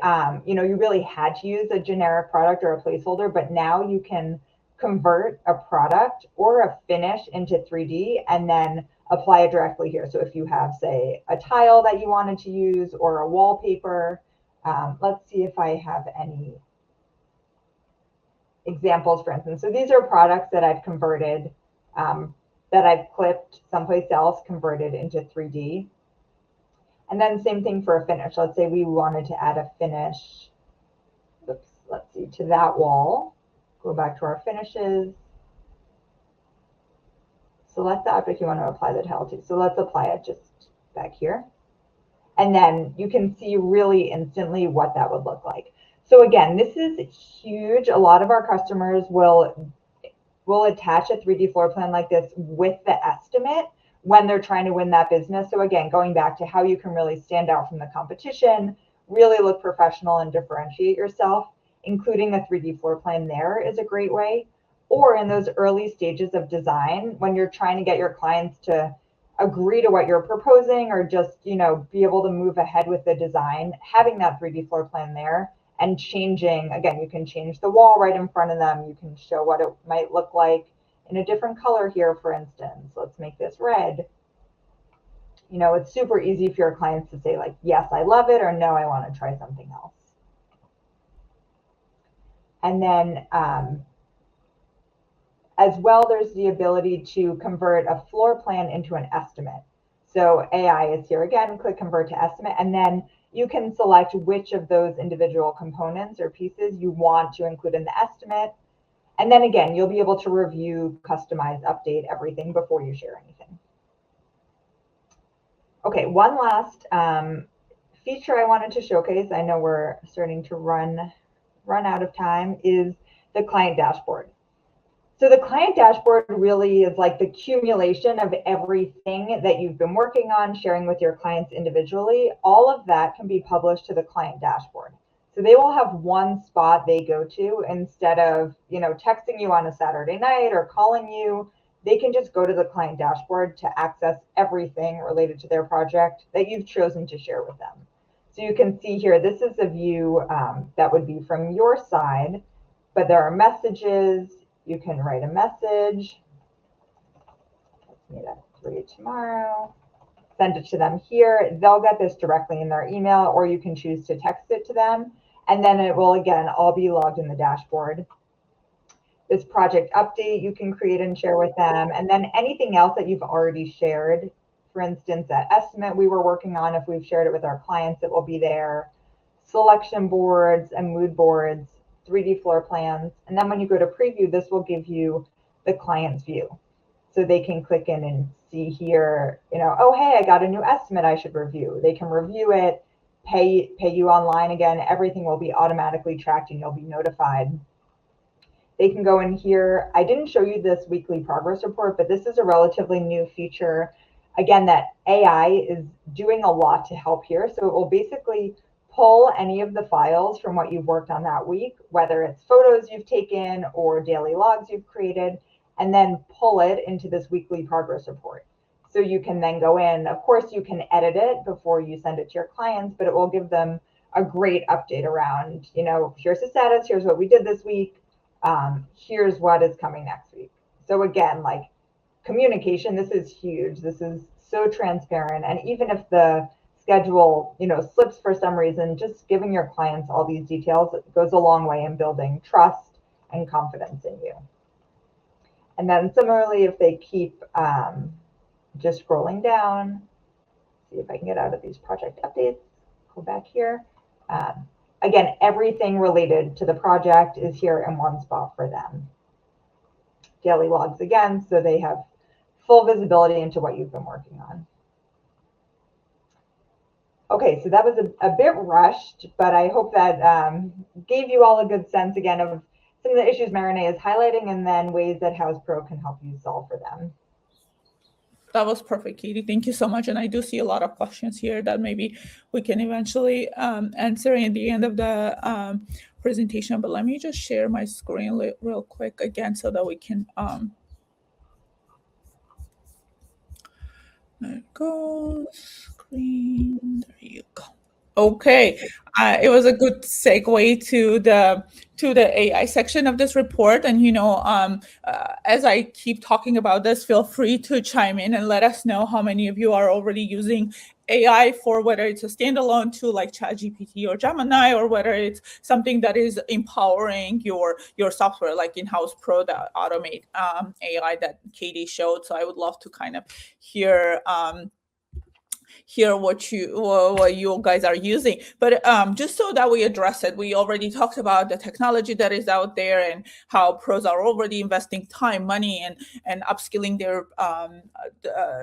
you really had to use a generic product or a placeholder, but now you can convert a product or a finish into 3D and then apply it directly here. So if you have, say, a tile that you wanted to use or a wallpaper, let's see if I have any examples, for instance. So these are products that I've converted, that I've clipped someplace else, converted into 3D. And then same thing for a finish. Let's say we wanted to add a finish, let's see, to that wall. Go back to our finishes. Select the object you want to apply the tile to. So let's apply it just back here. And then you can see really instantly what that would look like. So again, this is huge. A lot of our customers will attach a 3D floor plan like this with the estimate when they're trying to win that business. So again, going back to how you can really stand out from the competition, really look professional and differentiate yourself, including a 3D floor plan there is a great way. Or in those early stages of design, when you're trying to get your clients to agree to what you're proposing, or just, be able to move ahead with the design, having that 3D floor plan there and changing, again, you can change the wall right in front of them. You can show what it might look like in a different color here, for instance. Let's make this red. It's super easy for your clients to say like, yes, I love it, or no, I want to try something else. And then as well, there's the ability to convert a floor plan into an estimate. So AI is here again, click convert to estimate, and then you can select which of those individual components or pieces you want to include in the estimate. And then again, you'll be able to review, customize, update everything before you share anything. Okay, one last feature I wanted to showcase, I know we're starting to run out of time, is the client dashboard. So the client dashboard really is like the accumulation of everything that you've been working on, sharing with your clients individually. All of that can be published to the client dashboard. So they will have one spot they go to instead of, texting you on a Saturday night or calling you. They can just go to the client dashboard to access everything related to their project that you've chosen to share with them. So you can see here, this is a view that would be from your side, but there are messages. You can write a message. Let's meet at 3 tomorrow. Send it to them here. They'll get this directly in their email, or you can choose to text it to them. And then it will, again, all be logged in the dashboard. This project update you can create and share with them. And then anything else that you've already shared, for instance, that estimate we were working on, if we've shared it with our clients, it will be there. Selection boards and mood boards, 3D floor plans. And then when you go to preview, this will give you the client's view. So they can click in and see here, oh, hey, I got a new estimate I should review. They can review it, pay you online again. Everything will be automatically tracked and you'll be notified. They can go in here. I didn't show you this weekly progress report, but this is a relatively new feature. Again, that AI is doing a lot to help here. So it will basically pull any of the files from what you've worked on that week, whether it's photos you've taken or daily logs you've created, and then pull it into this weekly progress report. So you can then go in, of course, you can edit it before you send it to your clients, but it will give them a great update around, here's the status, here's what we did this week, here's what is coming next week. So again, like communication, this is huge. This is so transparent. And even if the schedule, slips for some reason, just giving your clients all these details goes a long way in building trust and confidence in you. And then similarly, if they keep just scrolling down, see if I can get out of these project updates, go back here. Again, everything related to the project is here in one spot for them. Daily logs again, so they have full visibility into what you've been working on. Okay, so that was a bit rushed, but I hope that gave you all a good sense again of some of the issues Marinee is highlighting and then ways that Houzz Pro can help you solve for them. That was perfect, Katie. Thank you so much. And I do see a lot of questions here that maybe we can eventually answer in the end of the presentation. But let me just share my screen real quick again so that we can. There it goes. Screen. There you go. Okay, it was a good segue to the AI section of this report. And as I keep talking about this, feel free to chime in and let us know how many of you are already using AI for whether it's a standalone tool like ChatGPT or Gemini, or whether it's something that is empowering your software like in Houzz Pro that automate AI that Katie showed. So I would love to kind of hear what you guys are using. But just so that we address it, we already talked about the technology that is out there and how pros are already investing time, money, and upskilling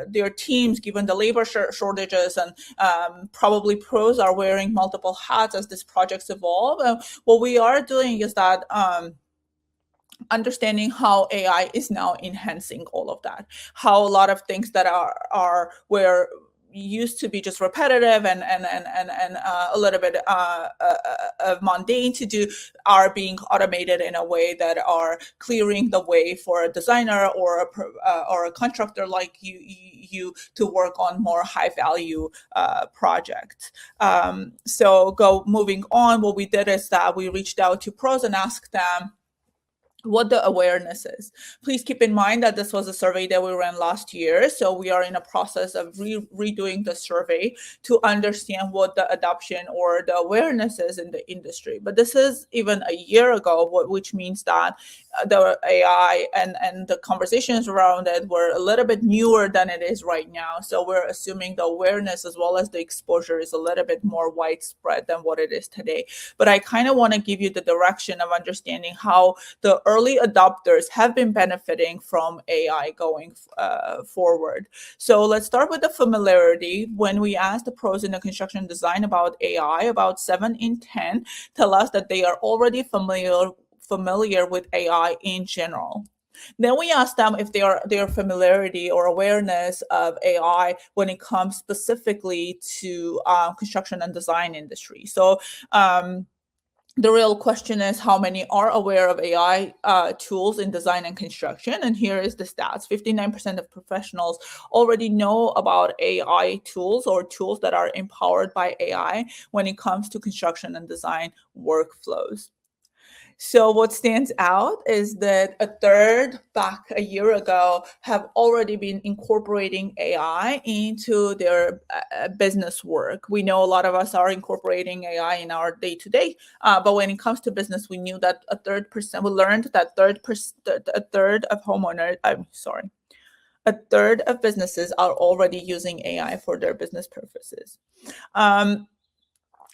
their teams given the labor shortages, and probably pros are wearing multiple hats as these projects evolve. What we are doing is that understanding how AI is now enhancing all of that, how a lot of things that are where used to be just repetitive and a little bit mundane to do are being automated in a way that are clearing the way for a designer or a contractor like you to work on more high value projects. So moving on, what we did is that we reached out to pros and asked them what the awareness is. Please keep in mind that this was a survey that we ran last year. So we are in a process of redoing the survey to understand what the adoption or the awareness is in the industry. But this is even a year ago, which means that the AI and the conversations around it were a little bit newer than it is right now. So we're assuming the awareness as well as the exposure is a little bit more widespread than what it is today. But I kind of want to give you the direction of understanding how the early adopters have been benefiting from AI going forward. So let's start with the familiarity. When we asked the pros in the construction design about AI, about 7 in 10 tell us that they are already familiar with AI in general. Then we asked them if their familiarity or awareness of AI when it comes specifically to construction and design industry. So the real question is how many are aware of AI tools in design and construction. And here is the stats. 59% of professionals already know about AI tools or tools that are empowered by AI when it comes to construction and design workflows. So what stands out is that a third back a year ago have already been incorporating AI into their business work. We know a lot of us are incorporating AI in our day-to-day, but when it comes to business, we learned that a third of businesses are already using AI for their business purposes.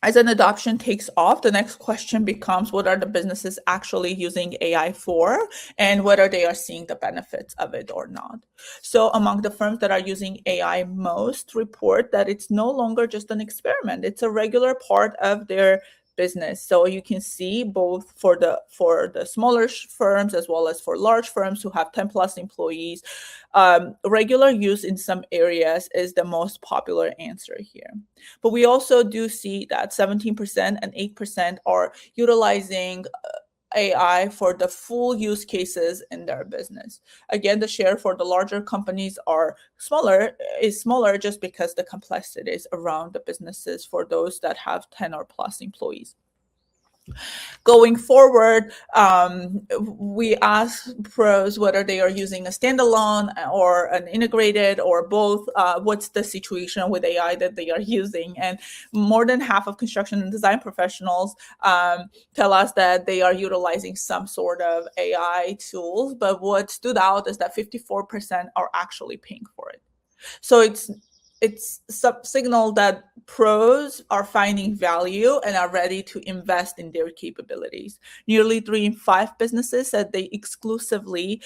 As an adoption takes off, the next question becomes what are the businesses actually using AI for and whether they are seeing the benefits of it or not. So among the firms that are using AI most report that it's no longer just an experiment. It's a regular part of their business. So you can see both for the smaller firms as well as for large firms who have 10 plus employees, regular use in some areas is the most popular answer here. But we also do see that 17% and 8% are utilizing AI for the full use cases in their business. Again, the share for the larger companies is smaller just because the complexities around the businesses for those that have 10 or plus employees. Going forward, we ask pros whether they are using a standalone or an integrated or both. What's the situation with AI that they are using? And more than half of construction and design professionals tell us that they are utilizing some sort of AI tools. But what stood out is that 54% are actually paying for it. So it's some signal that pros are finding value and are ready to invest in their capabilities. Nearly 3 in 5 businesses said they exclusively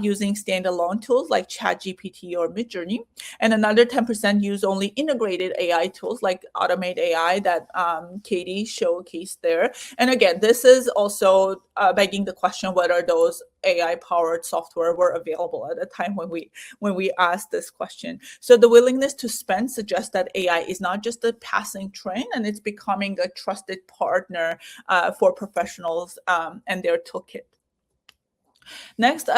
using standalone tools like ChatGPT or Midjourney, and another 10% use only integrated AI tools like Automate AI that Katie showcased there. And again, this is also begging the question whether those AI-powered software were available at the time when we asked this question. So the willingness to spend suggests that AI is not just a passing trend, and it's becoming a trusted partner for professionals and their toolkit. Next,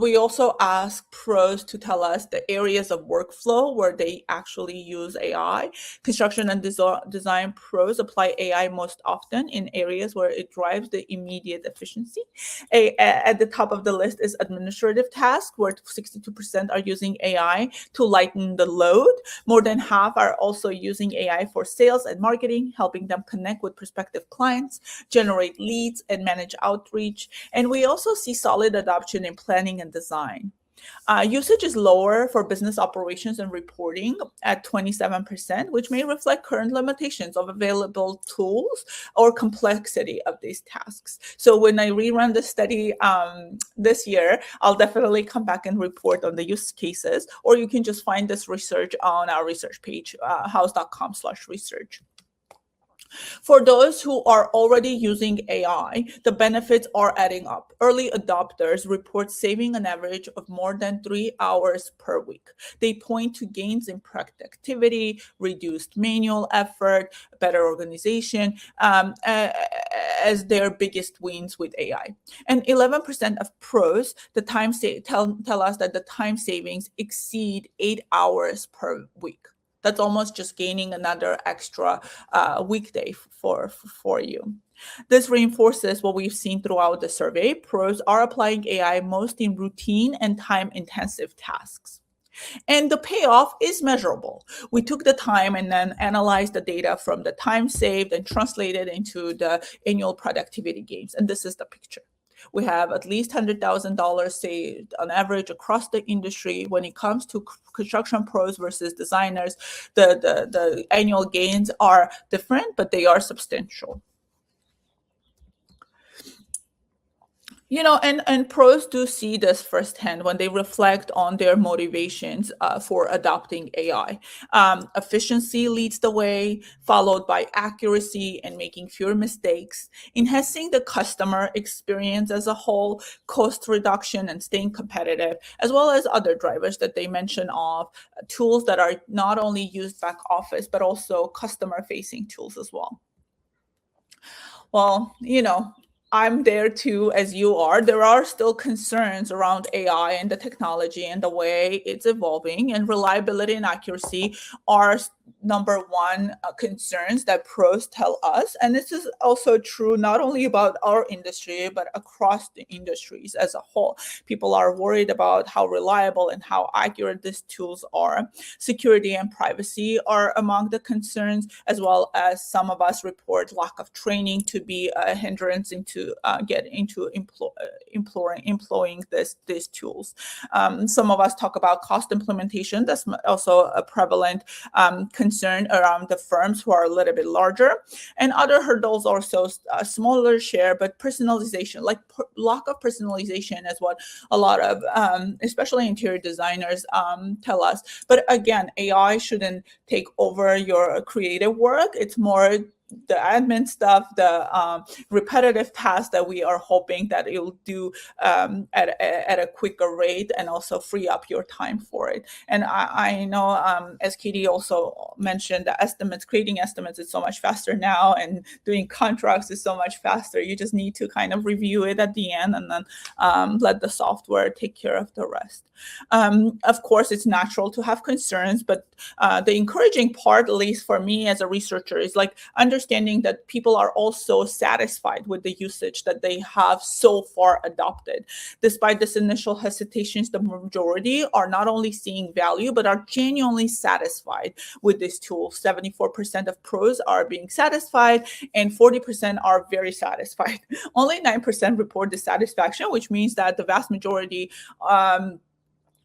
we also ask pros to tell us the areas of workflow where they actually use AI. Construction and design pros apply AI most often in areas where it drives the immediate efficiency. At the top of the list is administrative tasks, where 62% are using AI to lighten the load. More than half are also using AI for sales and marketing, helping them connect with prospective clients, generate leads, and manage outreach. And we also see solid adoption in planning and design. Usage is lower for business operations and reporting at 27%, which may reflect current limitations of available tools or complexity of these tasks. So when I rerun the study this year, I'll definitely come back and report on the use cases, or you can just find this research on our research page, houzz.com/research. For those who are already using AI, the benefits are adding up. Early adopters report saving an average of more than 3 hours per week. They point to gains in productivity, reduced manual effort, better organization as their biggest wins with AI. And 11% of pros tell us that the time savings exceed 8 hours per week. That's almost just gaining another extra weekday for you. This reinforces what we've seen throughout the survey. Pros are applying AI most in routine and time-intensive tasks. And the payoff is measurable. We took the time and then analyzed the data from the time saved and translated into the annual productivity gains. And this is the picture. We have at least $100,000 saved on average across the industry. When it comes to construction pros versus designers, the annual gains are different, but they are substantial. You know, and pros do see this firsthand when they reflect on their motivations for adopting AI. Efficiency leads the way, followed by accuracy and making fewer mistakes, enhancing the customer experience as a whole, cost reduction and staying competitive, as well as other drivers that they mention of tools that are not only used back office, but also customer-facing tools as well. Well, you know, I'm there too, as you are. There are still concerns around AI and the technology and the way it's evolving, and reliability and accuracy are number one concerns that pros tell us. And this is also true not only about our industry, but across the industries as a whole. People are worried about how reliable and how accurate these tools are. Security and privacy are among the concerns, as well as some of us report lack of training to be a hindrance into employing these tools. Some of us talk about cost implementation. That's also a prevalent concern around the firms who are a little bit larger. And other hurdles are also a smaller share, but personalization, like lack of personalization is what a lot of, especially interior designers tell us. But again, AI shouldn't take over your creative work. It's more the admin stuff, the repetitive tasks that we are hoping that it will do at a quicker rate, and also free up your time for it. And I know, as Katie also mentioned, the estimates, creating estimates is so much faster now, and doing contracts is so much faster. You just need to kind of review it at the end and then let the software take care of the rest. Of course, it's natural to have concerns, but the encouraging part, at least for me as a researcher, is like understanding understanding that people are also satisfied with the usage that they have so far adopted. Despite this initial hesitations, the majority are not only seeing value, but are genuinely satisfied with this tool. 74% of pros are being satisfied and 40% are very satisfied. Only 9% report dissatisfaction, which means that the vast majority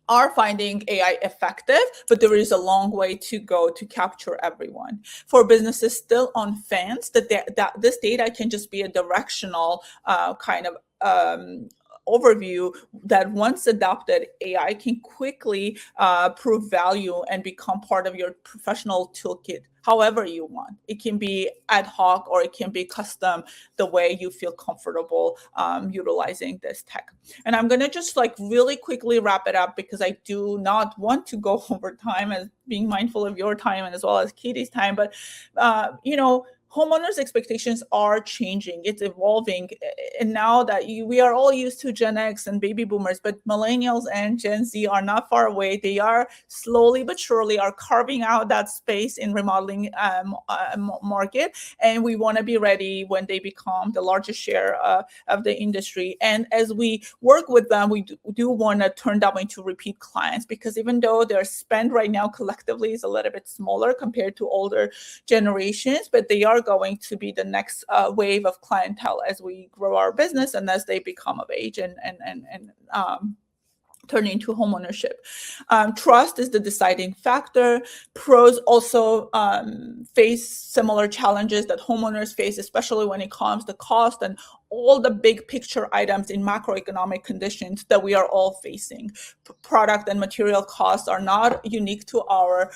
are finding AI effective, but there is a long way to go to capture everyone. For businesses still on fence, that this data can just be a directional kind of overview that once adopted, AI can quickly prove value and become part of your professional toolkit however you want. It can be ad hoc or it can be custom the way you feel comfortable utilizing this tech. And I'm going to just like really quickly wrap it up because I do not want to go over time, as being mindful of your time and as well as Katie's time. But, homeowners' expectations are changing. It's evolving. And now that we are all used to Gen X and baby boomers, but millennials and Gen Z are not far away. They are slowly but surely are carving out that space in remodeling market. And we want to be ready when they become the largest share of the industry. And as we work with them, we do want to turn them into repeat clients, because even though their spend right now collectively is a little bit smaller compared to older generations, but they are going to be the next wave of clientele as we grow our business and as they become of age and turn into homeownership. Trust is the deciding factor. Pros also face similar challenges that homeowners face, especially when it comes to cost and all the big picture items in macroeconomic conditions that we are all facing. Product and material costs are not unique to our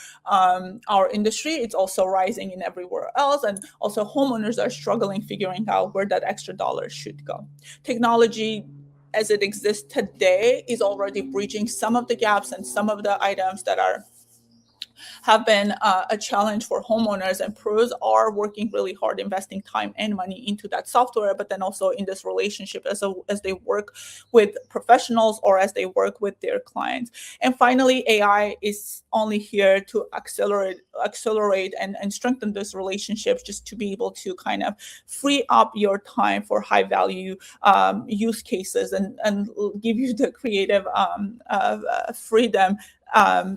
industry. It's also rising in everywhere else. And also homeowners are struggling figuring out where that extra dollar should go. Technology as it exists today is already breaching some of the gaps and some of the items that have been a challenge for homeowners, and pros are working really hard, investing time and money into that software, but then also in this relationship as they work with professionals or as they work with their clients. And finally, AI is only here to accelerate and strengthen this relationship, just to be able to kind of free up your time for high value use cases and give you the creative freedom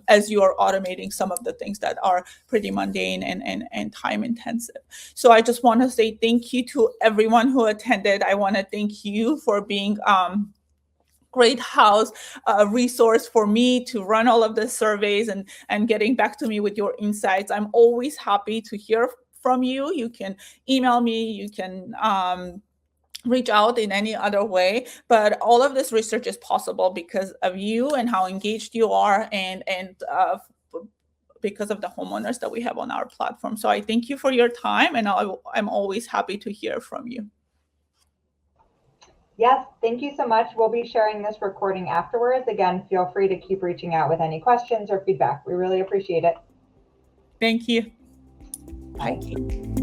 as you are automating some of the things that are pretty mundane and time intensive. So I just want to say thank you to everyone who attended. I want to thank you for being great Houzz resource for me to run all of the surveys and getting back to me with your insights. I'm always happy to hear from you. You can email me, you can reach out in any other way, but all of this research is possible because of you and how engaged you are and because of the homeowners that we have on our platform. So I thank you for your time, and I'm always happy to hear from you. Yes, thank you so much. We'll be sharing this recording afterwards. Again, feel free to keep reaching out with any questions or feedback. We really appreciate it. Thank you. Bye.